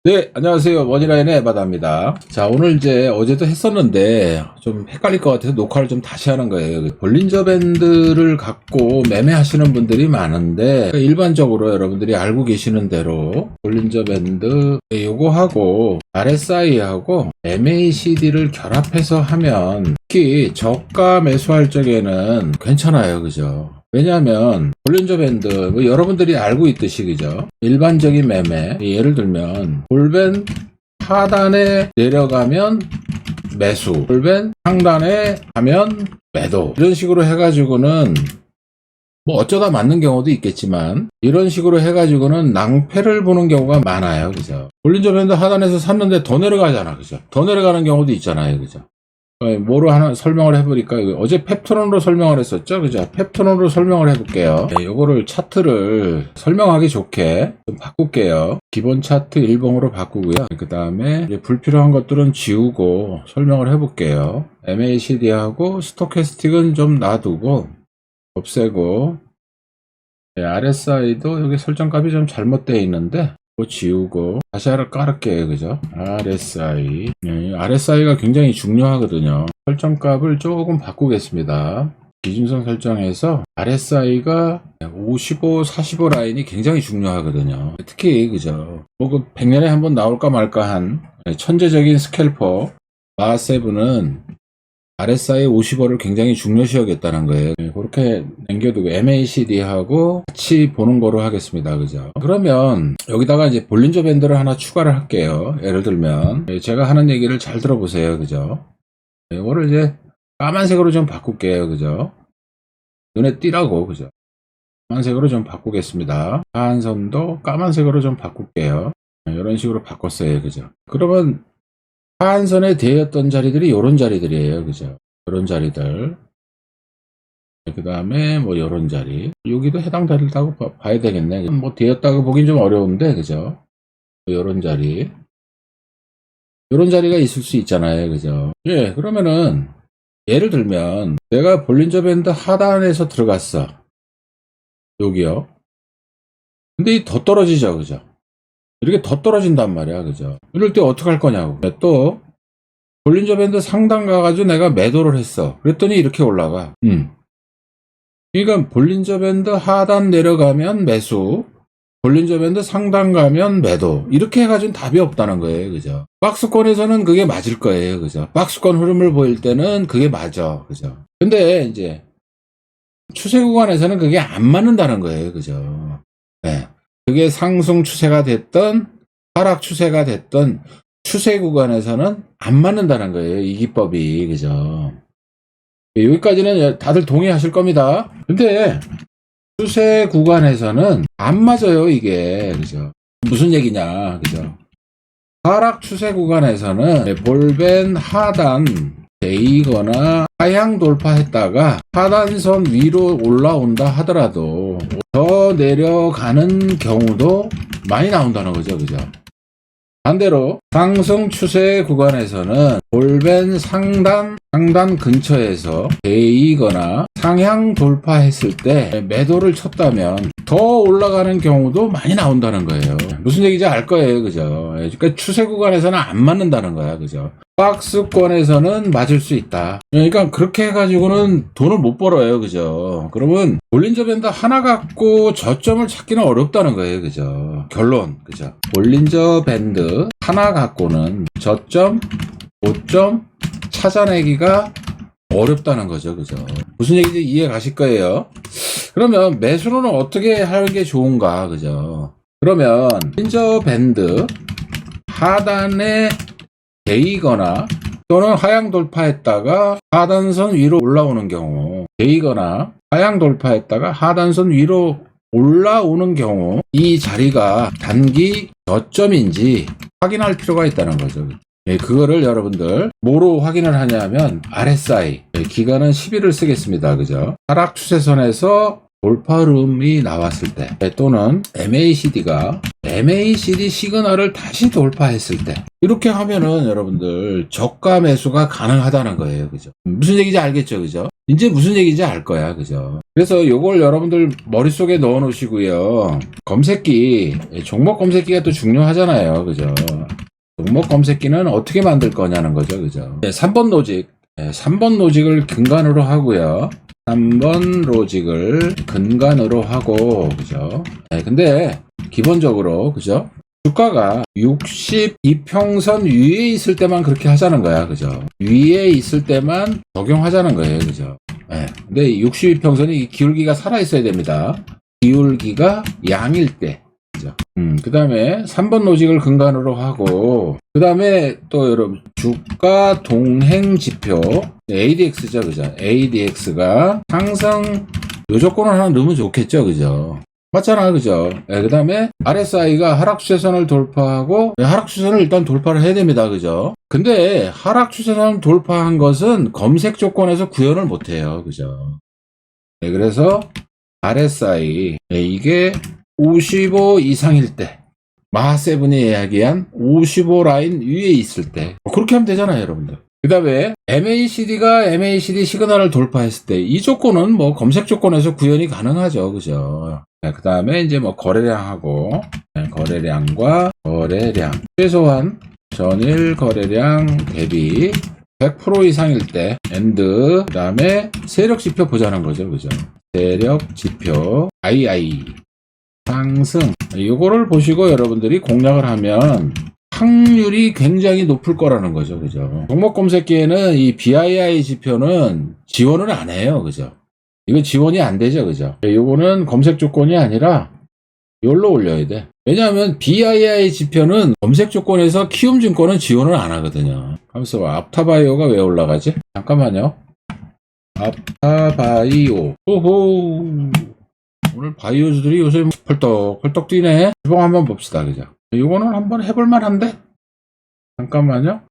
네, 안녕하세요. 원이라인의 에바다입니다. 자, 오늘 이제 어제도 했었는데 좀 헷갈릴 것 같아서 녹화를 좀 다시 하는 거예요. 볼린저 밴드를 갖고 매매하시는 분들이 많은데 일반적으로 여러분들이 알고 계시는 대로 볼린저 밴드 요거하고 RSI하고 MACD를 결합해서 하면 특히 저가 매수할 적에는 괜찮아요. 그죠? 왜냐하면 볼린저 밴드 여러분들이 알고 있듯이 그죠, 일반적인 매매, 예를 들면 볼밴 하단에 내려가면 매수, 볼밴 상단에 가면 매도, 이런 식으로 해가지고는 뭐 어쩌다 맞는 경우도 있겠지만 이런 식으로 해가지고는 낭패를 보는 경우가 많아요. 그죠? 볼린저 밴드 하단에서 샀는데 더 내려가잖아. 그죠? 더 내려가는 경우도 있잖아요. 그죠? 뭐로 하나 설명을 해보니까 어제 펩토론으로 설명을 했었죠. 그죠? 펩토론으로 설명을 해볼게요. 네, 요거를 차트를 설명하기 좋게 좀 바꿀게요. 기본 차트 1봉으로 바꾸고요. 그 다음에 불필요한 것들은 지우고 설명을 해볼게요. MACD하고 스토캐스틱은 좀 놔두고 없애고, 네, RSI도 여기 설정값이 좀 잘못되어 있는데 지우고 다시 하나 깔을게요. 그죠? RSI. 네, RSI가 굉장히 중요하거든요. 설정값을 조금 바꾸겠습니다. 기준선 설정에서 RSI가 55, 45 라인이 굉장히 중요하거든요. 특히 그죠? 뭐 그 100년에 한번 나올까 말까 한 천재적인 스캘퍼 마세븐은 RSI 55를 굉장히 중요시 여겼다는 거예요. 그렇게 남겨두고 MACD하고 같이 보는 거로 하겠습니다. 그죠? 그러면 여기다가 이제 볼린저 밴드를 하나 추가를 할게요. 예를 들면 제가 하는 얘기를 잘 들어보세요. 그죠? 이거를 이제 까만색으로 좀 바꿀게요. 그죠? 눈에 띄라고. 그죠? 까만색으로 좀 바꾸겠습니다. 하한선도 까만색으로 좀 바꿀게요. 이런 식으로 바꿨어요. 그죠? 그러면 하한선에 대었던 자리들이 요런 자리들이에요. 그죠? 요런 자리들. 그 다음에 뭐 요런 자리. 여기도 해당된다고 봐야 되겠네. 뭐 대었다고 보긴 좀 어려운데, 그죠? 요런 자리. 요런 자리가 있을 수 있잖아요. 그죠? 예, 그러면은 예를 들면 내가 볼린저 밴드 하단에서 들어갔어. 여기요. 근데 이 더 떨어지죠. 그죠? 이렇게 더 떨어진단 말이야. 그죠? 이럴 때 어떻게 할 거냐고. 또 볼린저 밴드 상단 가가지고 내가 매도를 했어. 그랬더니 이렇게 올라가. 그러니까 볼린저 밴드 하단 내려가면 매수, 볼린저 밴드 상단 가면 매도, 이렇게 해가지고는 답이 없다는 거예요. 그죠? 박스권에서는 그게 맞을 거예요. 그죠? 박스권 흐름을 보일 때는 그게 맞아. 그죠? 근데 이제 추세 구간에서는 그게 안 맞는다는 거예요. 그죠? 네. 그게 상승 추세가 됐던 하락 추세가 됐던 추세 구간에서는 안 맞는다는 거예요. 이 기법이. 그죠? 여기까지는 다들 동의하실 겁니다. 근데 추세 구간에서는 안 맞아요. 이게. 그죠? 무슨 얘기냐. 그죠? 하락 추세 구간에서는 볼밴 하단 데이거나 하향 돌파했다가 하단선 위로 올라온다 하더라도 더 내려가는 경우도 많이 나온다는 거죠. 그죠? 반대로 상승 추세 구간에서는 볼밴 상단 근처에서 데이거나 상향 돌파했을 때 매도를 쳤다면 더 올라가는 경우도 많이 나온다는 거예요. 무슨 얘기인지 알 거예요. 그죠? 그러니까 추세 구간에서는 안 맞는다는 거야. 그죠? 박스권에서는 맞을 수 있다. 그러니까 그렇게 해가지고는 돈을 못 벌어요. 그죠? 그러면 볼린저 밴드 하나 갖고 저점을 찾기는 어렵다는 거예요. 그죠? 결론. 그죠? 볼린저 밴드 하나 갖고는 저점, 고점 찾아내기가 어렵다는 거죠. 그죠? 무슨 얘기인지 이해 가실 거예요. 그러면 매수는 어떻게 하는 게 좋은가? 그죠? 그러면 볼린저 밴드 하단에 데이거나 또는 하향 돌파했다가 하단선 위로 올라오는 경우, 데이거나 하향 돌파했다가 하단선 위로 올라오는 경우 이 자리가 단기 저점인지 확인할 필요가 있다는 거죠. 네, 그거를 여러분들 뭐로 확인을 하냐면 RSI, 기간은 10일을 쓰겠습니다. 그죠? 하락 추세선에서 돌파 흐름이 나왔을 때 또는 MACD 시그널을 다시 돌파했을 때 이렇게 하면은 여러분들 저가 매수가 가능하다는 거예요. 그죠? 무슨 얘기인지 알겠죠? 그죠? 이제 무슨 얘기인지 알 거야. 그죠? 그래서 요걸 여러분들 머릿속에 넣어 놓으시고요. 검색기, 종목 검색기가 또 중요하잖아요. 그죠? 종목 검색기는 어떻게 만들 거냐는 거죠. 그죠? 3번 로직. 3번 로직을 근간으로 하고요. 3번 로직을 근간으로 하고, 그죠? 근데, 기본적으로, 그죠? 주가가 62평선 위에 있을 때만 그렇게 하자는 거야. 그죠? 위에 있을 때만 적용하자는 거예요. 그죠? 근데 62평선이 기울기가 살아있어야 됩니다. 기울기가 양일 때. 그죠? 그 다음에 3번 로직을 근간으로 하고, 그 다음에 또 여러분, 주가 동행 지표, ADX죠. 그죠? ADX가 상승, 요 조건을 하나 넣으면 좋겠죠. 그죠? 맞잖아. 그죠? 그 다음에 RSI가 하락 추세선을 돌파하고, 하락 추세선을 일단 돌파를 해야 됩니다. 그죠? 근데 하락 추세선 돌파한 것은 검색 조건에서 구현을 못 해요. 그죠? 그래서 RSI, 이게 55 이상일 때, 마하세븐이 이야기한 55 라인 위에 있을 때, 그렇게 하면 되잖아요, 여러분들. 그 다음에 MACD가 MACD 시그널을 돌파했을 때, 이 조건은 뭐 검색 조건에서 구현이 가능하죠. 그죠? 그 다음에 이제 뭐 거래량하고, 거래량과 거래량, 최소한 전일 거래량 대비 100% 이상일 때, 그 다음에 세력 지표 보자는 거죠. 그죠? 세력 지표, II. 상승. 이거를 보시고 여러분들이 공략을 하면 확률이 굉장히 높을 거라는 거죠. 그죠? 종목 검색기에는 이 BII 지표는 지원을 안 해요. 그죠? 이거 지원이 안 되죠. 그죠? 이거는 검색 조건이 아니라 이걸로 올려야 돼. 왜냐하면 BII 지표는 검색 조건에서 키움증권은 지원을 안 하거든요. 하면서 앞타바이오가 왜 올라가지? 잠깐만요. 앞타바이오. 오호. 오늘 바이오주들이 요새 펄떡펄떡 뛰네. 주봉 한번 봅시다. 그죠? 이거는 한번 해볼만 한데? 잠깐만요.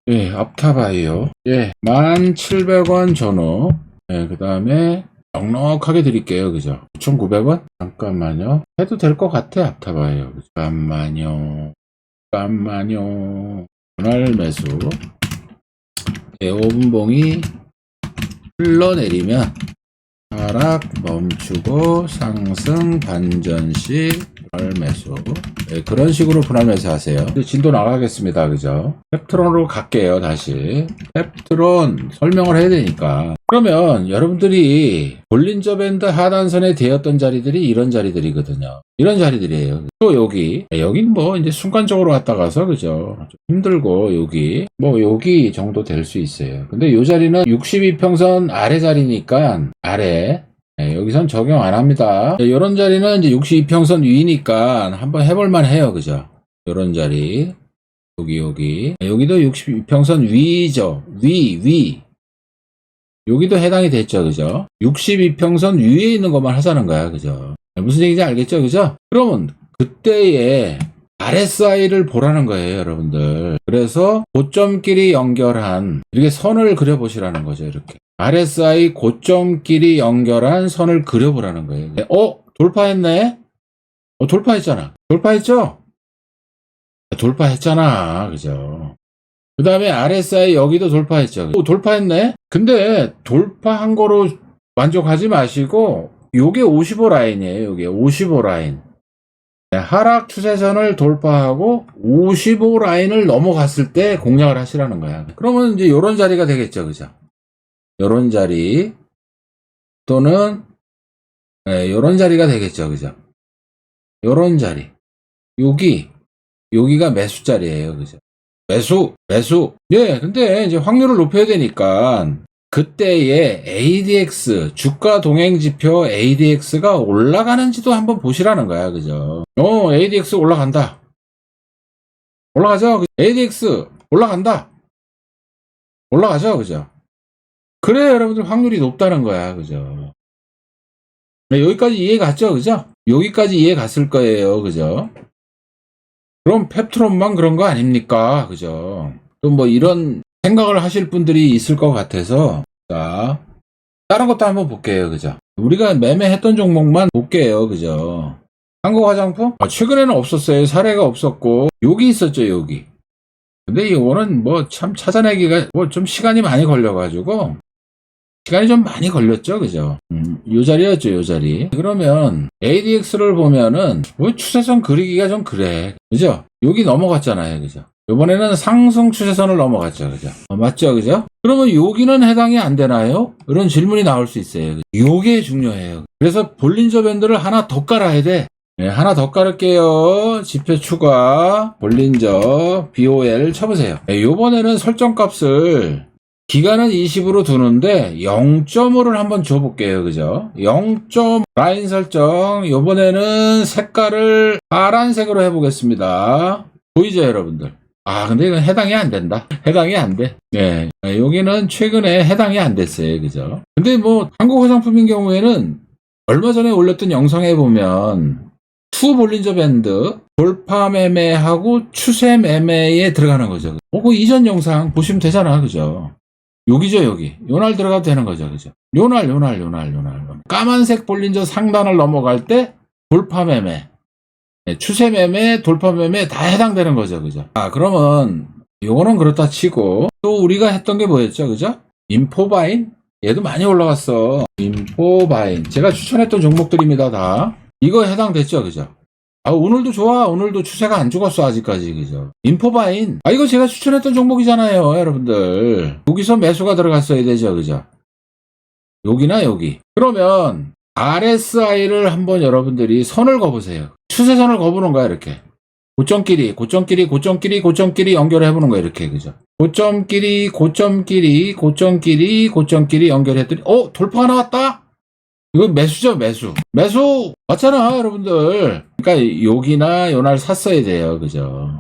예, 앞타바이오. 예, 1,700원 전후. 예, 그 다음에 넉넉하게 드릴게요. 그죠? 9,900원? 잠깐만요. 해도 될 것 같아. 앞타바이오. 잠깐만요. 분할 매수. 예, 5분봉이 흘러내리면 하락 멈추고 상승 반전식 분할 매수. 네, 그런 식으로 분할 매수 하세요. 진도 나가겠습니다. 그죠? 펩트론으로 갈게요. 다시 펩트론 설명을 해야 되니까. 그러면 여러분들이 볼린저 밴드 하단선에 되었던 자리들이 이런 자리들이거든요. 이런 자리들이에요. 또 여기는 뭐 이제 순간적으로 왔다 가서 그죠? 좀 힘들고 여기 정도 될 수 있어요. 근데 이 자리는 62평선 아래 자리니까 아래. 네, 여기선 적용 안 합니다. 이런 자리는 이제 62평선 위니까 한번 해볼만 해요. 그죠? 이런 자리. 여기. 여기도 62평선 위죠. 위. 여기도 해당이 됐죠. 그죠? 62평선 위에 있는 것만 하자는 거야. 그죠? 무슨 얘기인지 알겠죠? 그죠? 그러면 그때의 RSI를 보라는 거예요, 여러분들. 그래서 고점끼리 연결한 이렇게 선을 그려보시라는 거죠. 이렇게. RSI 고점끼리 연결한 선을 그려보라는 거예요. 돌파했네? 돌파했잖아. 돌파했죠? 돌파했잖아. 그죠? 그 다음에 RSI 여기도 돌파했죠. 돌파했네? 근데 돌파한 거로 만족하지 마시고 요게 55 라인이에요. 요게 55 라인. 하락 추세선을 돌파하고 55 라인을 넘어갔을 때 공략을 하시라는 거야. 그러면 이제 요런 자리가 되겠죠. 그죠? 요런 자리 또는 요런 자리가 되겠죠. 그죠? 요런 자리. 여기가 매수 자리예요. 그죠? 매수. 예, 근데 이제 확률을 높여야 되니까 그때의 ADX, 주가 동행 지표 ADX가 올라가는지도 한번 보시라는 거야. 그죠? ADX 올라간다. 올라가죠? ADX 올라간다. 올라가죠? 그죠? 그래, 여러분들 확률이 높다는 거야. 그죠? 네, 여기까지 이해 갔죠? 그죠? 여기까지 이해 갔을 거예요. 그죠? 그럼 펩트론만 그런 거 아닙니까? 그죠? 또 뭐 이런 생각을 하실 분들이 있을 것 같아서, 자, 다른 것도 한번 볼게요. 그죠? 우리가 매매했던 종목만 볼게요. 그죠? 한국 화장품? 최근에는 없었어요. 사례가 없었고, 여기 있었죠, 여기. 근데 이거는 뭐 참 찾아내기가 뭐 좀 시간이 많이 걸려가지고 시간이 좀 많이 걸렸죠, 그죠? 요 자리였죠, 요 자리. 그러면 ADX를 보면은 뭐 추세선 그리기가 좀 그래, 그죠? 여기 넘어갔잖아요, 그죠? 이번에는 상승 추세선을 넘어갔죠, 그죠? 맞죠, 그죠? 그러면 여기는 해당이 안 되나요? 이런 질문이 나올 수 있어요. 요게 중요해요. 그래서 볼린저 밴드를 하나 더 깔아야 돼. 네, 하나 더 깔을게요. 지표 추가, 볼린저, BOL 쳐보세요. 네, 요번에는 설정값을 기간은 20으로 두는데 0.5를 한번 줘볼게요. 그죠? 0. 라인 설정. 요번에는 색깔을 파란색으로 해보겠습니다. 보이죠, 여러분들? 아, 근데 이건 해당이 안 된다. 해당이 안 돼. 네. 여기는 최근에 해당이 안 됐어요. 그죠? 근데 뭐, 한국 화장품인 경우에는 얼마 전에 올렸던 영상에 보면, 투 볼린저 밴드, 돌파 매매하고 추세 매매에 들어가는 거죠. 그 이전 영상 보시면 되잖아. 그죠? 여기죠, 여기. 요날 들어가도 되는 거죠. 그죠? 요날. 까만색 볼린저 상단을 넘어갈 때 돌파 매매. 추세 매매, 돌파 매매 다 해당되는 거죠. 그죠? 아, 그러면 요거는 그렇다 치고 또 우리가 했던 게 뭐였죠? 그죠? 인포바인? 얘도 많이 올라갔어. 인포바인. 제가 추천했던 종목들입니다, 다. 이거 해당됐죠? 그죠? 아, 오늘도 좋아. 오늘도 추세가 안 죽었어, 아직까지. 그죠? 인포바인. 아, 이거 제가 추천했던 종목이잖아요, 여러분들. 여기서 매수가 들어갔어야 되죠, 그죠? 여기나 여기. 그러면 RSI를 한번 여러분들이 선을 그어보세요. 추세선을 그어보는 거야, 이렇게. 고점끼리 연결해보는 거야, 이렇게. 그죠? 고점끼리 연결했더니, 돌파가 나왔다? 이건 매수죠, 매수. 매수! 맞잖아, 여러분들. 그러니까 여기나 요날 샀어야 돼요, 그죠?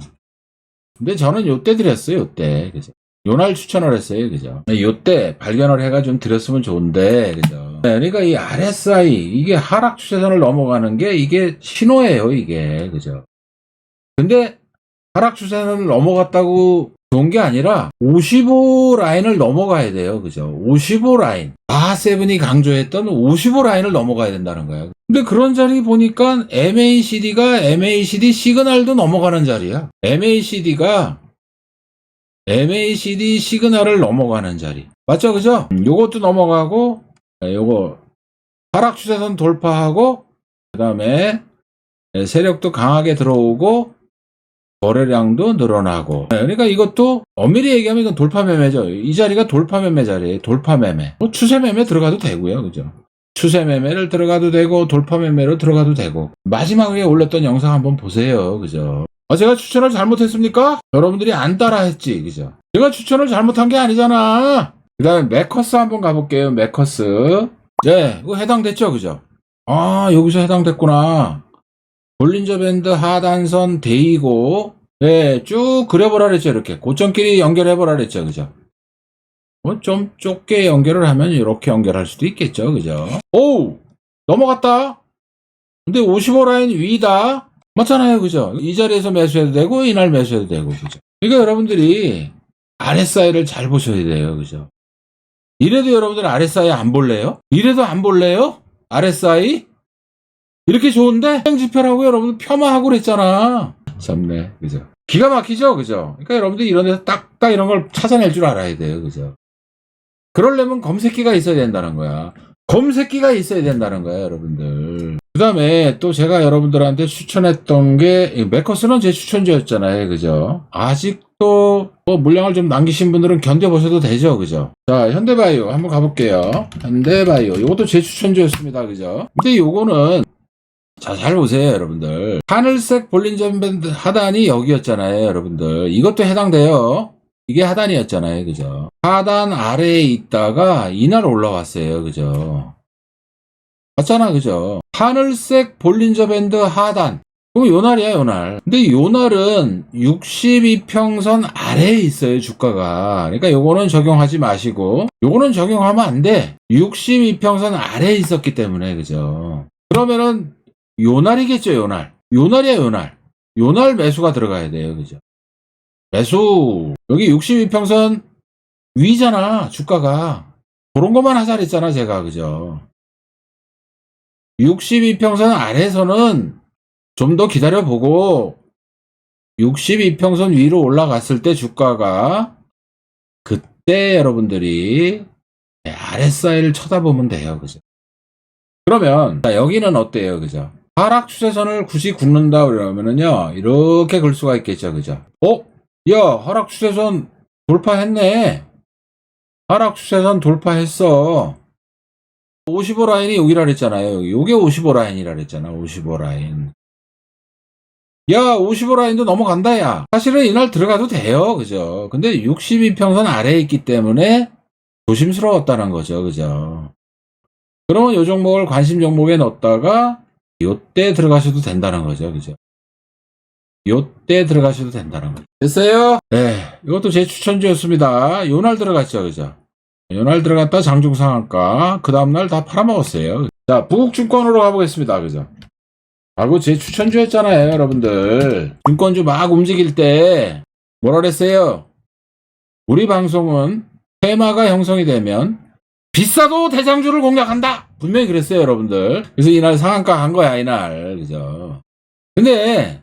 근데 저는 요때 드렸어요, 요때. 그죠? 요날 추천을 했어요, 그죠? 요때 발견을 해가지고 좀 드렸으면 좋은데, 그죠? 네, 그러니까 이 RSI, 이게 하락 추세선을 넘어가는 게 이게 신호예요, 이게. 그죠? 근데 하락 추세선을 넘어갔다고 좋은 게 아니라 55 라인을 넘어가야 돼요. 그죠? 55 라인. 바세븐이 강조했던 55 라인을 넘어가야 된다는 거예요. 근데 그런 자리 보니까 MACD가 MACD 시그널도 넘어가는 자리야. MACD 시그널을 넘어가는 자리. 맞죠? 그죠? 요것도 넘어가고, 요거 하락 추세선 돌파하고, 그 다음에 세력도 강하게 들어오고, 거래량도 늘어나고. 그러니까 이것도 엄밀히 얘기하면 이건 돌파 매매죠. 이 자리가 돌파 매매 자리예요. 돌파 매매. 뭐 추세 매매 들어가도 되고요. 그죠? 추세 매매를 들어가도 되고 돌파 매매로 들어가도 되고. 마지막에 올렸던 영상 한번 보세요. 그죠? 제가 추천을 잘못했습니까? 여러분들이 안 따라했지. 그죠? 제가 추천을 잘못한 게 아니잖아. 그 다음에 매커스 한번 가볼게요. 매커스. 네, 이거 해당됐죠. 그죠? 아, 여기서 해당됐구나. 볼린저 밴드 하단선 데이고, 네, 쭉 그려보라 그랬죠, 이렇게. 고점끼리 연결해보라 그랬죠, 그죠? 뭐, 좀 좁게 연결을 하면 이렇게 연결할 수도 있겠죠, 그죠? 오! 넘어갔다? 근데 55 라인 위다? 맞잖아요, 그죠? 이 자리에서 매수해도 되고, 이날 매수해도 되고, 그죠? 그러니까 여러분들이 RSI를 잘 보셔야 돼요, 그죠? 이래도 여러분들 RSI 안 볼래요? 이래도 안 볼래요? RSI? 이렇게 좋은데 지표라고 여러분 폄하하고 그랬잖아. 참네, 그죠? 기가 막히죠, 그죠? 그러니까 여러분들 이런 데서 딱 이런 걸 찾아낼 줄 알아야 돼요, 그죠? 그러려면 검색기가 있어야 된다는 거야. 검색기가 있어야 된다는 거야, 여러분들. 그 다음에 또 제가 여러분들한테 추천했던 게 매커스는 제 추천주였잖아요, 그죠? 아직도 뭐 물량을 좀 남기신 분들은 견뎌보셔도 되죠, 그죠? 자, 현대바이오 한번 가볼게요. 현대바이오 이것도 제 추천주였습니다, 그죠? 근데 요거는 자, 잘 보세요, 여러분들. 하늘색 볼린저 밴드 하단이 여기였잖아요, 여러분들. 이것도 해당돼요. 이게 하단이었잖아요, 그죠? 하단 아래에 있다가 이날 올라왔어요, 그죠? 맞잖아, 그죠? 하늘색 볼린저 밴드 하단. 그럼 요날이야, 요날. 근데 요날은 62평선 아래에 있어요, 주가가. 그러니까 요거는 적용하지 마시고, 요거는 적용하면 안 돼. 62평선 아래에 있었기 때문에, 그죠? 그러면은, 요날이겠죠, 요날. 요날이야, 요날. 요날 매수가 들어가야 돼요, 그죠? 매수. 여기 62평선 위잖아, 주가가. 그런 것만 하자 그랬잖아, 제가, 그죠? 62평선 아래에서는 좀 더 기다려보고, 62평선 위로 올라갔을 때 주가가 그때 여러분들이 RSI를 쳐다보면 돼요. 그죠? 그러면 자, 여기는 어때요? 그죠? 하락 추세선을 굳이 긋는다 그러면은요. 이렇게 글 수가 있겠죠. 그죠? 야, 하락 추세선 돌파했네. 하락 추세선 돌파했어. 55 라인이 여기라 그랬잖아요. 요게 55 라인이라 그랬잖아. 55 라인. 야, 55 라인도 넘어간다, 야. 사실은 이날 들어가도 돼요. 그죠? 근데 62평선 아래에 있기 때문에 조심스러웠다는 거죠. 그죠? 그러면 요 종목을 관심 종목에 넣었다가 요때 들어가셔도 된다는 거죠. 그죠? 요때 들어가셔도 된다는 거죠. 됐어요? 네. 이것도 제 추천주였습니다. 요날 들어갔죠. 그죠? 요날 들어갔다 장중상한가. 그 다음날 다 팔아먹었어요. 자, 부국증권으로 가보겠습니다. 그죠? 그거 제 추천주였잖아요, 여러분들. 증권주 막 움직일 때 뭐라 그랬어요? 우리 방송은 테마가 형성이 되면 비싸도 대장주를 공략한다! 분명히 그랬어요, 여러분들. 그래서 이날 상한가 간 거야, 이날. 그죠? 근데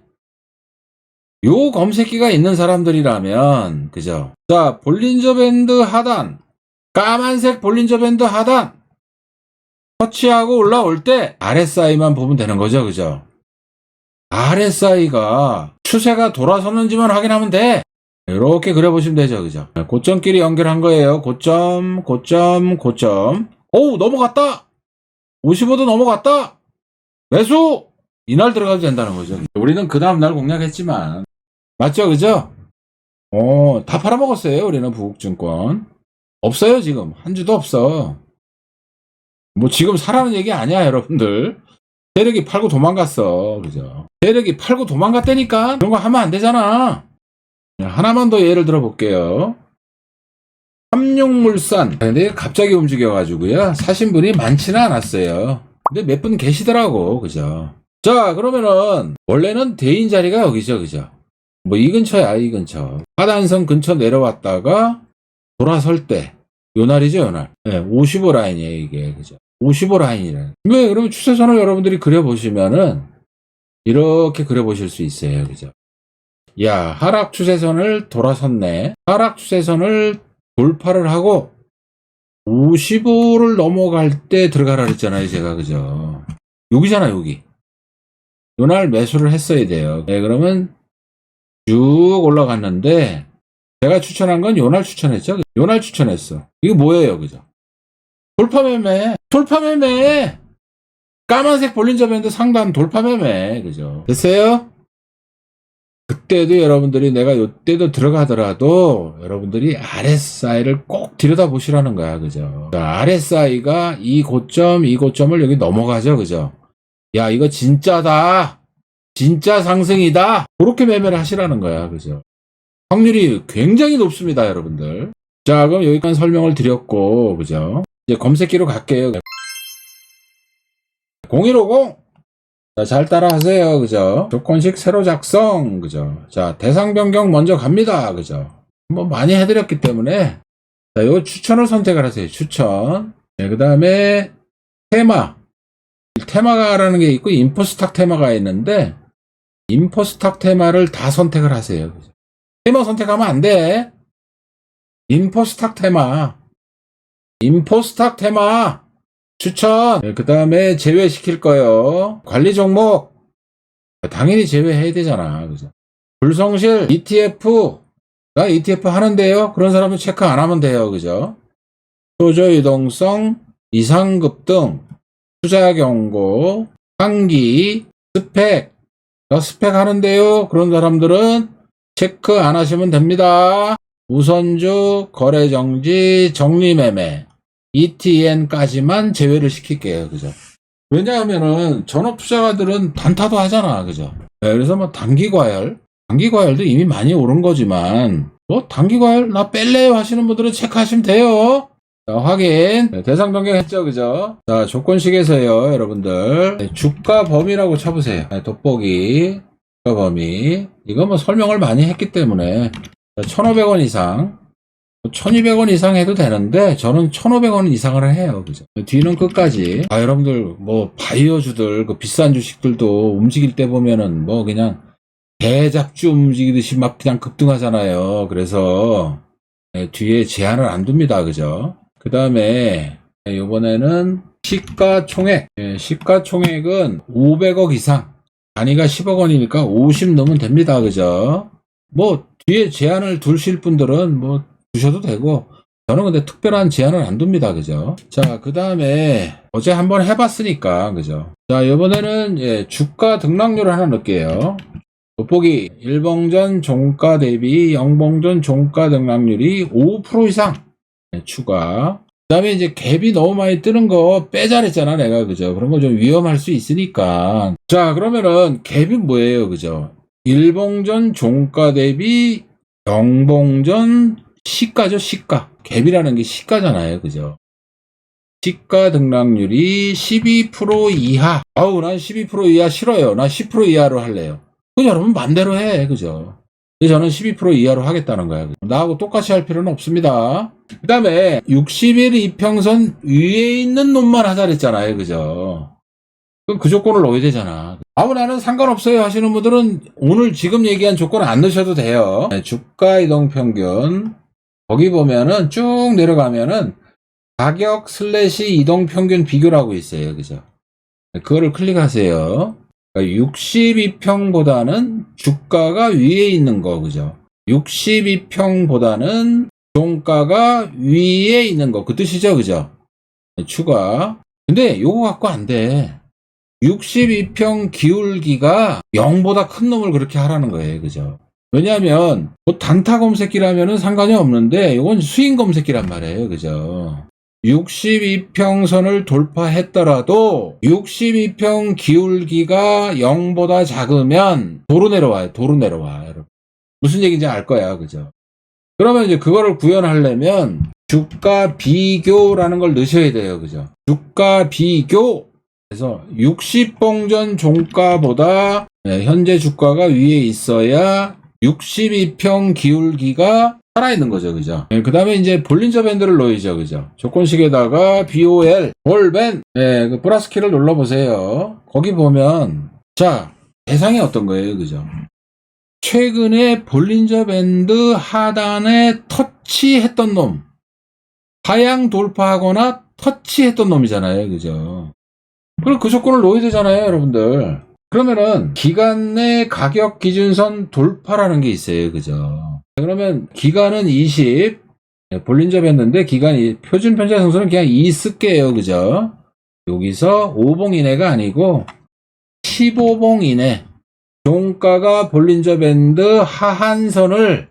요 검색기가 있는 사람들이라면, 그죠? 자, 볼린저 밴드 하단, 까만색 볼린저 밴드 하단, 터치하고 올라올 때 RSI만 보면 되는 거죠, 그죠? RSI가 추세가 돌아섰는지만 확인하면 돼. 이렇게 그려보시면 되죠, 그죠? 고점끼리 연결한 거예요. 고점. 넘어갔다! 55도 넘어갔다! 매수! 이날 들어가도 된다는 거죠. 우리는 그 다음날 공략했지만. 맞죠, 그죠? 다 팔아먹었어요, 우리는 부국증권. 없어요, 지금. 한 주도 없어. 뭐 지금 사라는 얘기 아니야, 여러분들. 세력이 팔고 도망갔어. 그죠? 세력이 팔고 도망갔다니까? 그런 거 하면 안 되잖아. 하나만 더 예를 들어 볼게요. 삼육물산. 근데 갑자기 움직여가지고요. 사신 분이 많지는 않았어요. 근데 몇 분 계시더라고. 그죠? 자, 그러면은, 원래는 대인 자리가 여기죠. 그죠? 뭐 이 근처야, 이 근처. 하단선 근처 내려왔다가 돌아설 때. 요 날이죠, 요 날. 네, 55 라인이에요, 이게. 그죠? 55 라인이래. 왜, 그러면 추세선을 여러분들이 그려보시면은, 이렇게 그려보실 수 있어요. 그죠? 야, 하락 추세선을 돌아섰네. 하락 추세선을 돌파를 하고, 55를 넘어갈 때 들어가라 그랬잖아요, 제가. 그죠? 여기잖아, 여기. 요날 매수를 했어야 돼요. 네, 그러면 쭉 올라갔는데, 제가 추천한 건 요날 추천했죠? 요날 추천했어. 이거 뭐예요, 그죠? 돌파매매! 까만색 볼린저 밴드 상단 돌파매매. 그죠? 됐어요? 그때도 여러분들이 내가 요때도 들어가더라도 여러분들이 RSI를 꼭 들여다보시라는 거야. 그죠? RSI가 이 고점을 여기 넘어가죠. 그죠? 야, 이거 진짜다. 진짜 상승이다. 그렇게 매매를 하시라는 거야. 그죠? 확률이 굉장히 높습니다, 여러분들. 자, 그럼 여기까지 설명을 드렸고, 그죠? 이제 검색기로 갈게요. 0150! 자, 잘 따라 하세요. 그죠? 조건식 새로 작성. 그죠? 자, 대상 변경 먼저 갑니다. 그죠? 뭐 많이 해드렸기 때문에. 자, 요 추천을 선택을 하세요. 추천. 네, 그 다음에 테마가라는 게 있고, 인포스탁 테마가 있는데, 인포스탁 테마를 다 선택을 하세요. 그죠? 테마 선택하면 안 돼. 인포스탁 테마. 추천. 네, 그 다음에 제외시킬 거예요. 관리 종목. 당연히 제외해야 되잖아. 그죠? 불성실 ETF가 ETF 하는데요. 그런 사람은 체크 안 하면 돼요. 그죠? 소저 유동성, 이상급 등, 투자 경고, 상기, 스펙 하는데요. 그런 사람들은 체크 안 하시면 됩니다. 우선주, 거래정지, 정리매매, ETN까지만 제외를 시킬게요. 그죠? 왜냐하면은 전업 투자가들은 단타도 하잖아. 그죠? 네, 그래서 뭐 단기과열도 이미 많이 오른 거지만 뭐 단기과열 나 뺄래요 하시는 분들은 체크하시면 돼요. 자, 확인. 네, 대상 변경했죠. 그죠? 자, 조건식에서요, 여러분들. 네, 주가 범위라고 쳐보세요. 네, 돋보기. 주가 범위. 이거 뭐 설명을 많이 했기 때문에 1,500원 이상 1,200원 이상 해도 되는데 저는 1,500원 이상을 해요. 그죠? 뒤는 끝까지. 여러분들 뭐 바이오주들 그 비싼 주식들도 움직일 때 보면은 뭐 그냥 대잡주 움직이듯이 막 그냥 급등하잖아요. 그래서 뒤에 제한을 안 둡니다. 그죠? 그 다음에 이번에는 시가총액. 시가총액은 500억 이상. 단위가 10억 원이니까 50 넣으면 됩니다. 그죠? 뭐 뒤에 제한을 두실 분들은 뭐 두셔도 되고, 저는 근데 특별한 제한을 안 둡니다. 그죠? 자, 그 다음에 어제 한번 해봤으니까, 그죠? 자, 이번에는 주가 등락률을 하나 넣을게요. 돋보기 1봉전 종가 대비 0봉전 종가 등락률이 5% 이상 추가. 그 다음에 이제 갭이 너무 많이 뜨는 거 빼자 그랬잖아, 내가. 그죠? 그런 거 좀 위험할 수 있으니까. 자, 그러면은 갭이 뭐예요? 그죠? 1봉전 종가 대비 0봉전 시가죠, 시가. 갭이라는 게 시가잖아요. 그죠? 시가 등락률이 12% 이하. 아우, 난 12% 이하 싫어요. 난 10% 이하로 할래요. 그 여러분 맘대로 해. 그죠? 근데 저는 12% 이하로 하겠다는 거야. 나하고 똑같이 할 필요는 없습니다. 그 다음에 60일 이평선 위에 있는 놈만 하자 그랬잖아요. 그죠? 그럼 그 조건을 넣어야 되잖아. 아무 나는 상관없어요 하시는 분들은 오늘 지금 얘기한 조건 안 넣으셔도 돼요. 주가 이동 평균. 거기 보면은 쭉 내려가면은 가격 슬래시 이동 평균 비교라고 있어요. 그죠? 그거를 클릭하세요. 62평보다는 주가가 위에 있는 거, 그죠? 62평보다는 종가가 위에 있는 거, 그 뜻이죠, 그죠? 추가. 근데 요거 갖고 안 돼. 62평 기울기가 0보다 큰 놈을 그렇게 하라는 거예요, 그죠? 왜냐하면 뭐 단타 검색기라면은 상관이 없는데 이건 스윙 검색기란 말이에요, 그죠? 62평선을 돌파했더라도 62평 기울기가 0보다 작으면 도로 내려와요. 도로 내려와. 여러분. 무슨 얘기인지 알 거야. 그죠? 그러면 이제 그거를 구현하려면 주가 비교라는 걸 넣으셔야 돼요. 그죠? 주가 비교. 그래서 60봉전 종가보다 현재 주가가 위에 있어야 62평 기울기가 살아있는 거죠, 그죠? 그 다음에 이제 볼린저 밴드를 넣어야죠, 그죠? 조건식에다가 BOL, 볼밴, 그 플러스 키를 눌러보세요. 거기 보면, 자, 대상이 어떤 거예요, 그죠? 최근에 볼린저 밴드 하단에 터치했던 놈, 하향 돌파하거나 터치했던 놈이잖아요, 그죠? 그럼 그 조건을 넣어야 되잖아요, 여러분들. 그러면은 기간 내 가격 기준선 돌파라는 게 있어요, 그죠? 그러면 기간은 20, 볼린저 밴드인데 기간이 표준 편차 승수는 그냥 2 쓸게요, 그죠? 여기서 5봉 이내가 아니고 15봉 이내. 종가가 볼린저 밴드 하한선을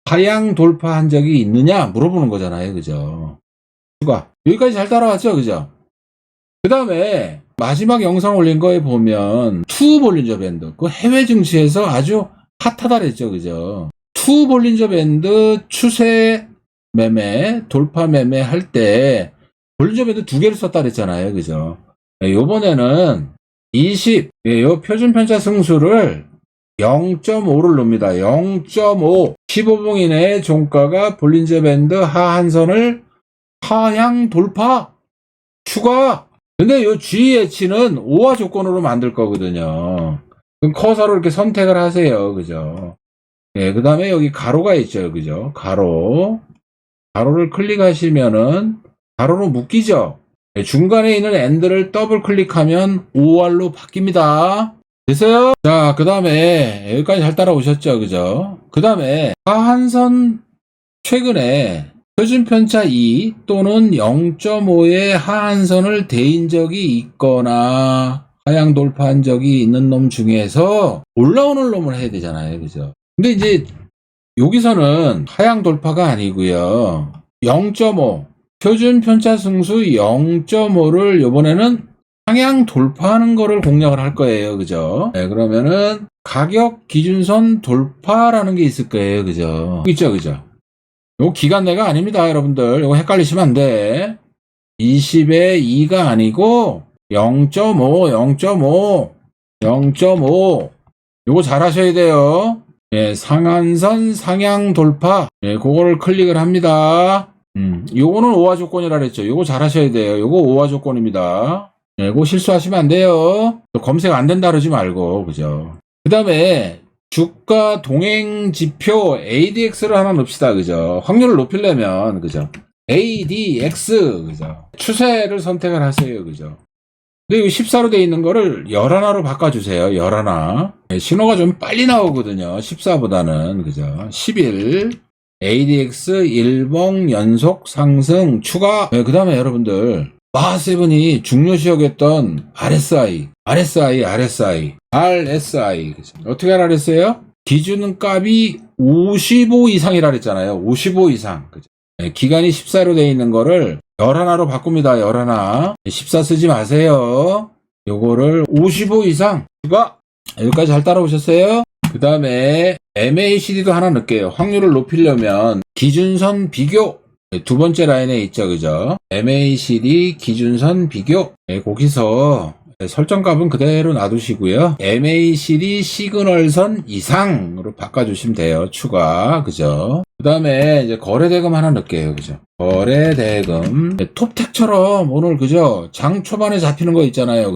하향 돌파한 적이 있느냐 물어보는 거잖아요, 그죠? 추가. 여기까지 잘 따라왔죠, 그죠? 그 다음에 마지막 영상 올린 거에 보면 투 볼린저 밴드, 그 해외 증시에서 아주 핫하다 그랬죠, 그죠? 투 볼린저 밴드 추세 매매, 돌파 매매 할 때 볼린저 밴드 2개를 썼다 그랬잖아요, 그죠? 요번에는 20, 요 표준 편차 승수를 0.5를 넣습니다. 0.5. 15봉 이내의 종가가 볼린저 밴드 하한선을 하향 돌파 추가. 근데 요 GH는 5화 조건으로 만들 거거든요. 그럼 커서로 이렇게 선택을 하세요. 그죠? 그 다음에 여기 가로가 있죠. 그죠? 가로를 클릭하시면은, 가로로 묶이죠? 중간에 있는 엔드를 더블 클릭하면 5R로 바뀝니다. 됐어요? 자, 그 다음에, 여기까지 잘 따라오셨죠? 그죠? 그 다음에, 하한선, 최근에, 표준편차 2 또는 0.5의 하한선을 대인 적이 있거나 하향 돌파한 적이 있는 놈 중에서 올라오는 놈을 해야 되잖아요. 그죠? 근데 이제 여기서는 하향 돌파가 아니고요. 0.5 표준편차 승수 0.5를 이번에는 상향 돌파하는 거를 공략을 할 거예요. 그죠? 그러면은 가격 기준선 돌파라는 게 있을 거예요. 그죠? 있죠, 그죠? 요거 기간 내가 아닙니다, 여러분들. 요거 헷갈리시면 안 돼. 20에 2가 아니고 0.5. 요거 잘 하셔야 돼요. 상한선 상향 돌파. 그거를 클릭을 합니다. 요거는 5화 조건이라 그랬죠. 요거 잘 하셔야 돼요. 요거 5화 조건입니다. 요거 실수하시면 안 돼요. 검색 안 된다 그러지 말고, 그죠? 그 다음에 주가 동행 지표 ADX를 하나 넣읍시다. 그죠? 확률을 높이려면, 그죠? ADX, 그죠? 추세를 선택을 하세요. 그죠? 근데 이거 14로 돼 있는 거를 11로 바꿔주세요. 11. 신호가 좀 빨리 나오거든요. 14보다는. 그죠? 11. ADX 일봉 연속 상승 추가. 그 다음에 여러분들. 마하세븐이 중요시 여겼던 RSI. 그죠? 어떻게 하라 그랬어요? 기준값이 55 이상이라 그랬잖아요. 55 이상. 그죠? 기간이 14로 돼 있는 거를 11로 바꿉니다. 11. 14 쓰지 마세요. 요거를 55 이상. 추가. 여기까지 잘 따라오셨어요? 그 다음에 MACD도 하나 넣을게요. 확률을 높이려면 기준선 비교. 두 번째 라인에 있죠. 그죠? MACD 기준선 비교. 거기서 설정값은 그대로 놔두시고요. MACD 시그널선 이상으로 바꿔주시면 돼요. 추가. 그죠? 그 다음에 이제 거래대금 하나 넣을게요. 그죠? 거래대금. 톱텍처럼 오늘 그죠? 장 초반에 잡히는 거 있잖아요.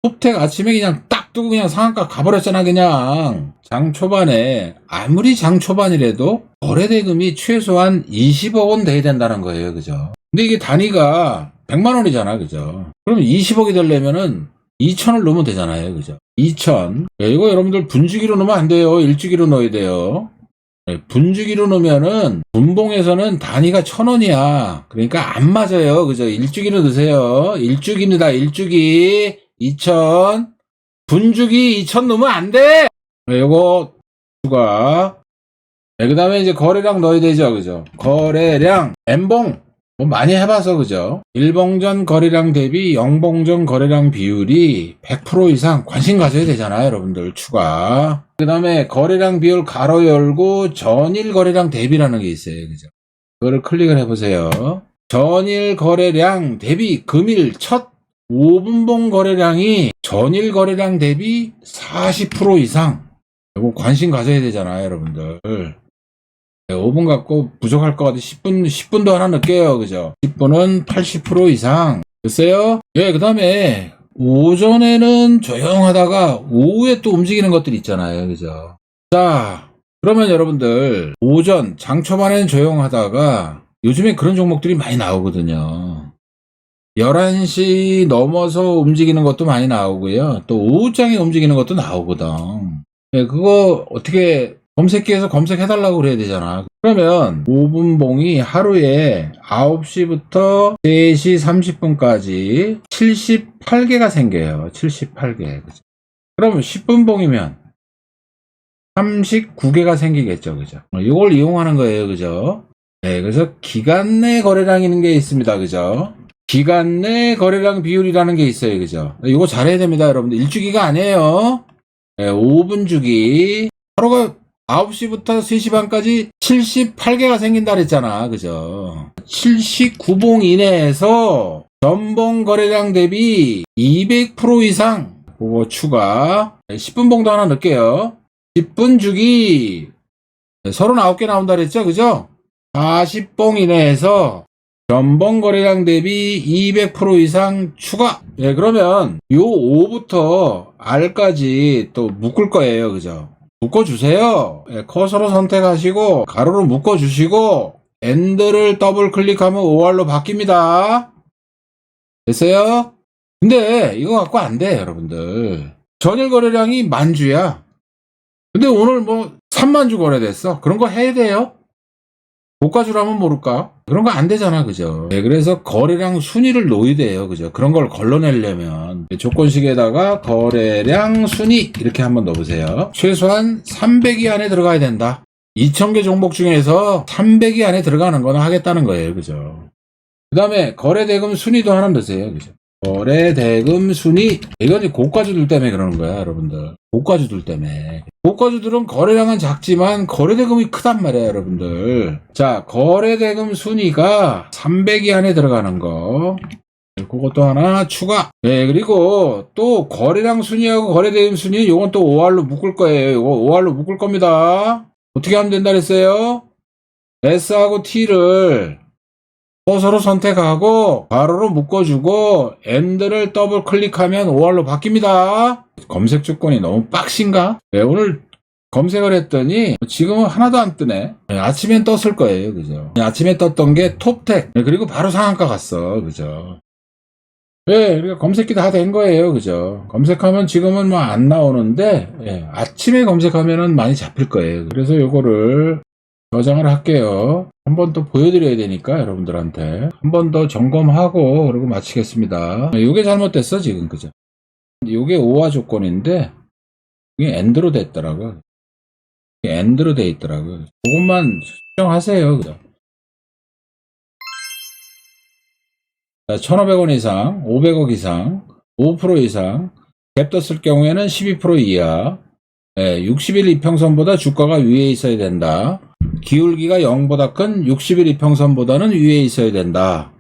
톱텍 아침에 그냥 딱 뜨고 그냥 상한가 가버렸잖아. 그냥 장 초반에 아무리 장 초반이라도 거래대금이 최소한 20억 원 돼야 된다는 거예요. 그죠? 근데 이게 단위가 100만 원이잖아. 그죠? 그럼 20억이 되려면은 2천을 넣으면 되잖아요. 그죠? 2천. 이거 여러분들 분주기로 넣으면 안 돼요. 일주기로 넣어야 돼요. 분주기로 넣으면은 분봉에서는 단위가 1,000원이야. 그러니까 안 맞아요. 그죠? 일주기로 넣으세요. 일주기입니다. 일주기. 2천. 분주기 2천 넣으면 안 돼! 요거 추가. 그 다음에 이제 거래량 넣어야 되죠. 그죠? 거래량. N봉. 뭐 많이 해봐서 그죠? 1봉전 거래량 대비 0봉전 거래량 비율이 100% 이상 관심 가져야 되잖아요. 여러분들 추가. 그 다음에 거래량 비율 가로 열고 전일 거래량 대비라는 게 있어요. 그죠? 그거를 클릭을 해보세요. 전일 거래량 대비 금일 첫 5분봉 거래량이 전일 거래량 대비 40% 이상. 이거 관심 가져야 되잖아요. 여러분들. 5분 갖고 부족할 것 같아. 10분도 하나 넣을게요. 그죠? 10분은 80% 이상. 됐어요? 그 다음에 오전에는 조용하다가 오후에 또 움직이는 것들이 있잖아요. 그죠? 자, 그러면 여러분들 오전, 장 초반에는 조용하다가 요즘에 그런 종목들이 많이 나오거든요. 11시 넘어서 움직이는 것도 많이 나오고요. 또 오후장에 움직이는 것도 나오거든. 그거 어떻게 검색기에서 검색해달라고 그래야 되잖아. 그러면 5분봉이 하루에 9시부터 3시 30분까지 78개가 생겨요. 78개. 그죠? 그러면 10분봉이면 39개가 생기겠죠. 그죠? 이걸 이용하는 거예요. 그죠? 그래서 기간 내 거래량이라는 게 있습니다. 그죠? 기간 내 거래량 비율이라는 게 있어요. 그죠? 이거 잘해야 됩니다. 여러분들. 일주기가 아니에요. 5분 주기. 하루가 9시부터 3시 반까지 78개가 생긴다 그랬잖아. 그죠? 79봉 이내에서 전봉 거래량 대비 200% 이상 그거 추가. 10분봉도 하나 넣을게요. 10분 주기 39개 나온다 그랬죠? 그죠? 40봉 이내에서 전봉 거래량 대비 200% 이상 추가. 그러면 요 O부터 R까지 또 묶을 거예요. 그죠? 묶어주세요. 커서로 선택하시고 가로로 묶어주시고 엔드를 더블 클릭하면 OR로 바뀝니다. 됐어요? 근데 이거 갖고 안 돼. 여러분들 전일 거래량이 10,000주야. 근데 오늘 뭐 30,000주 거래됐어. 그런 거 해야 돼요? 고가주라면 모를까? 그런 거 안 되잖아. 그죠? 그래서 거래량 순위를 놓아야 돼요. 그죠? 그런 걸 걸러내려면 조건식에다가 거래량 순위 이렇게 한번 넣어보세요. 최소한 300위 안에 들어가야 된다. 2,000개 종목 중에서 300위 안에 들어가는 거나 하겠다는 거예요. 그죠? 그 다음에 거래대금 순위도 하나 넣으세요. 그죠? 거래대금 순위. 이건 고가주들 때문에 그러는 거야. 여러분들. 고가주들 때문에. 고가주들은 거래량은 작지만 거래대금이 크단 말이야. 여러분들. 자, 거래대금 순위가 300위 안에 들어가는 거. 그것도 하나 추가. 그리고 또 거래량 순위하고 거래대금 순위 요건 또 OR로 묶을 거예요. 요거 OR로 묶을 겁니다. 어떻게 하면 된다 그랬어요? S하고 T를 커서로 선택하고 가로로 묶어주고 엔드를 더블 클릭하면 OR로 바뀝니다. 검색 조건이 너무 빡신가? 오늘 검색을 했더니 지금은 하나도 안 뜨네. 아침엔 떴을 거예요. 그죠? 아침에 떴던 게 톱텍. 그리고 바로 상한가 갔어. 그죠? 예, 그러니까 검색기 다 된 거예요. 그죠? 검색하면 지금은 뭐 안 나오는데, 예, 아침에 검색하면은 많이 잡힐 거예요. 그래서 요거를 저장을 할게요. 한 번 더 보여드려야 되니까, 여러분들한테. 한 번 더 점검하고, 그리고 마치겠습니다. 요게 잘못됐어, 지금. 그죠? 요게 오화 조건인데, 이게 엔드로 됐더라고요. 이게 엔드로 돼 있더라고요. 그것만 수정하세요. 그죠? 1,500원 이상, 500억 이상, 5% 이상, 갭 떴을 경우에는 12% 이하, 60일 이평선보다 주가가 위에 있어야 된다. 기울기가 0보다 큰 60일 이평선보다는 위에 있어야 된다.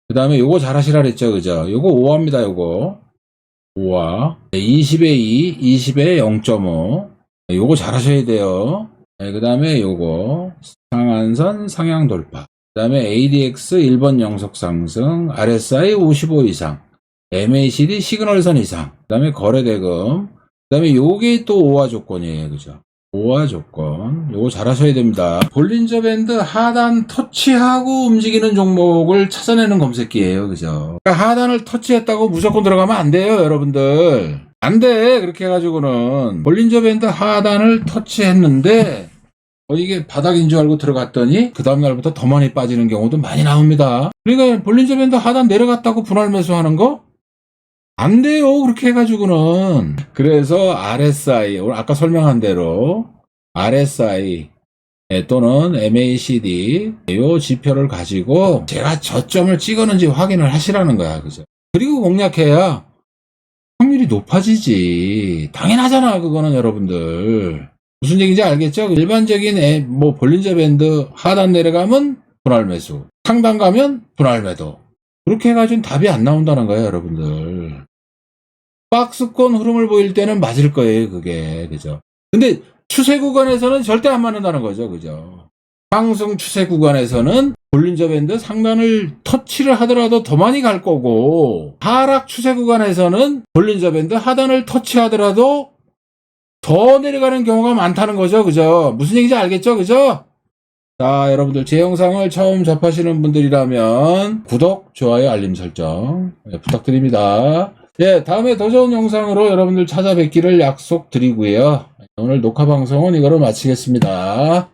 그 다음에 요거 잘 하시라 그랬죠. 그죠? 요거 5화입니다. 요거 5화 20에 2, 20에 0.5. 요거 잘 하셔야 돼요. 그 다음에 요거 상한선 상향 돌파. 그 다음에 ADX 1번 영속 상승, RSI 55 이상, MACD 시그널선 이상, 그 다음에 거래대금, 그 다음에 요게 또 5화 조건이에요. 그죠? 5화 조건. 요거 잘 하셔야 됩니다. 볼린저 밴드 하단 터치하고 움직이는 종목을 찾아내는 검색기예요. 그죠? 그러니까 하단을 터치했다고 무조건 들어가면 안 돼요, 여러분들. 안 돼. 그렇게 해가지고는. 볼린저 밴드 하단을 터치했는데, 이게 바닥인 줄 알고 들어갔더니 그 다음날부터 더 많이 빠지는 경우도 많이 나옵니다. 그러니까 볼린저 밴드 하단 내려갔다고 분할 매수하는 거? 안 돼요. 그렇게 해가지고는. 그래서 RSI, 아까 설명한 대로 RSI 또는 MACD 이 지표를 가지고 제가 저점을 찍었는지 확인을 하시라는 거야. 그죠? 그리고 공략해야 확률이 높아지지. 당연하잖아. 그거는 여러분들. 무슨 얘기인지 알겠죠? 일반적인 뭐 볼린저 밴드 하단 내려가면 분할 매수, 상단 가면 분할 매도. 그렇게 해가지고는 답이 안 나온다는 거예요, 여러분들. 박스권 흐름을 보일 때는 맞을 거예요, 그게. 그죠? 근데 추세 구간에서는 절대 안 맞는다는 거죠, 그죠? 상승 추세 구간에서는 볼린저 밴드 상단을 터치를 하더라도 더 많이 갈 거고, 하락 추세 구간에서는 볼린저 밴드 하단을 터치하더라도 더 내려가는 경우가 많다는 거죠. 그죠? 무슨 얘기인지 알겠죠? 그죠? 자, 여러분들 제 영상을 처음 접하시는 분들이라면 구독, 좋아요, 알림 설정 부탁드립니다. 다음에 더 좋은 영상으로 여러분들 찾아뵙기를 약속드리고요. 오늘 녹화 방송은 이거로 마치겠습니다.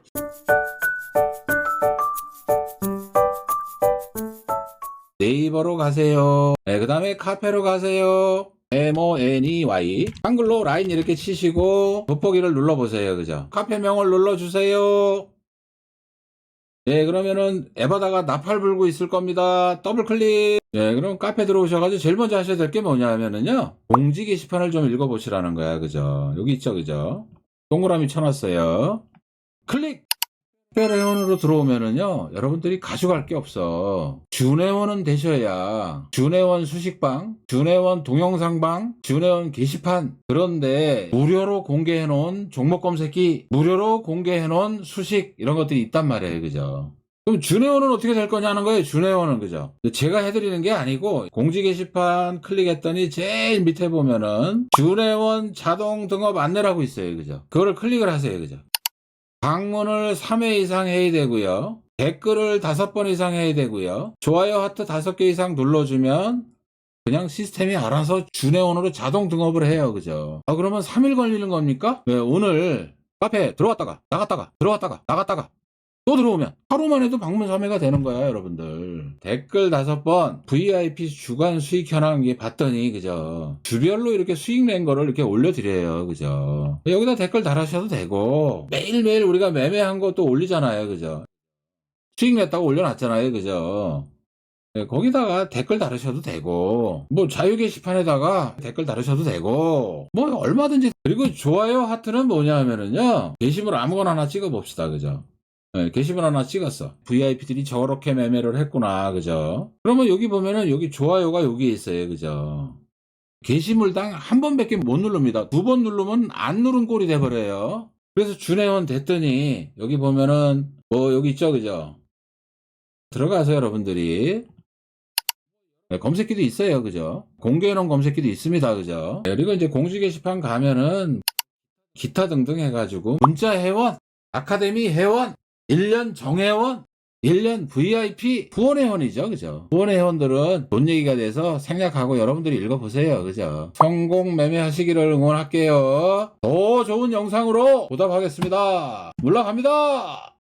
네이버로 가세요. 그 다음에 카페로 가세요. MONEY 한글로 라인 이렇게 치시고 돋보기를 눌러보세요. 그죠? 카페명을 눌러주세요. 그러면은 앱에다가 나팔 불고 있을 겁니다. 더블클릭. 그럼 카페 들어오셔가지고 제일 먼저 하셔야 될 게 뭐냐면은요, 공지 게시판을 좀 읽어보시라는 거야. 그죠? 여기 있죠. 그죠? 동그라미 쳐놨어요. 클릭! 특별회원으로 들어오면은요, 여러분들이 가져갈 게 없어. 준회원은 되셔야 준회원 수식방, 준회원 동영상방, 준회원 게시판. 그런데 무료로 공개해놓은 종목 검색기, 무료로 공개해놓은 수식 이런 것들이 있단 말이에요. 그죠? 그럼 준회원은 어떻게 될 거냐는 거예요. 준회원은. 그죠? 제가 해드리는 게 아니고 공지 게시판 클릭했더니 제일 밑에 보면은 준회원 자동 등업 안내라고 있어요. 그죠? 그거를 클릭을 하세요. 그죠? 방문을 3회 이상 해야 되고요. 댓글을 5번 이상 해야 되고요. 좋아요 하트 5개 이상 눌러주면 그냥 시스템이 알아서 준회원으로 자동 등업을 해요. 그죠? 그러면 3일 걸리는 겁니까? 오늘 카페 들어갔다가 나갔다가 들어갔다가 나갔다가 또 들어오면 하루만 해도 방문 3회가 되는 거야, 여러분들. 댓글 5번, VIP 주간 수익 현황 봤더니, 그죠? 주별로 이렇게 수익 낸 거를 이렇게 올려드려요, 그죠? 여기다 댓글 달아주셔도 되고, 매일매일 우리가 매매한 것도 올리잖아요, 그죠? 수익 냈다고 올려놨잖아요, 그죠? 거기다가 댓글 달으셔도 되고, 뭐 자유 게시판에다가 댓글 달으셔도 되고, 뭐 얼마든지. 그리고 좋아요 하트는 뭐냐 하면은요, 게시물 아무거나 하나 찍어 봅시다, 그죠? 게시물 하나 찍었어. VIP들이 저렇게 매매를 했구나. 그죠? 그러면 여기 보면은 여기 좋아요가 여기 있어요. 그죠? 게시물당 한 번밖에 못 누릅니다. 2번 누르면 안 누른 꼴이 돼버려요. 그래서 준회원 됐더니 여기 보면은 뭐 여기 있죠. 그죠? 들어가서 여러분들이 검색기도 있어요. 그죠? 공개해놓은 검색기도 있습니다. 그죠? 그리고 이제 공지 게시판 가면은 기타 등등 해가지고 문자 회원, 아카데미 회원, 1년 정회원, 1년 VIP 후원 회원이죠. 그죠? 후원 회원들은 돈 얘기가 돼서 생략하고 여러분들이 읽어보세요. 그죠? 성공 매매하시기를 응원할게요. 더 좋은 영상으로 보답하겠습니다. 올라갑니다.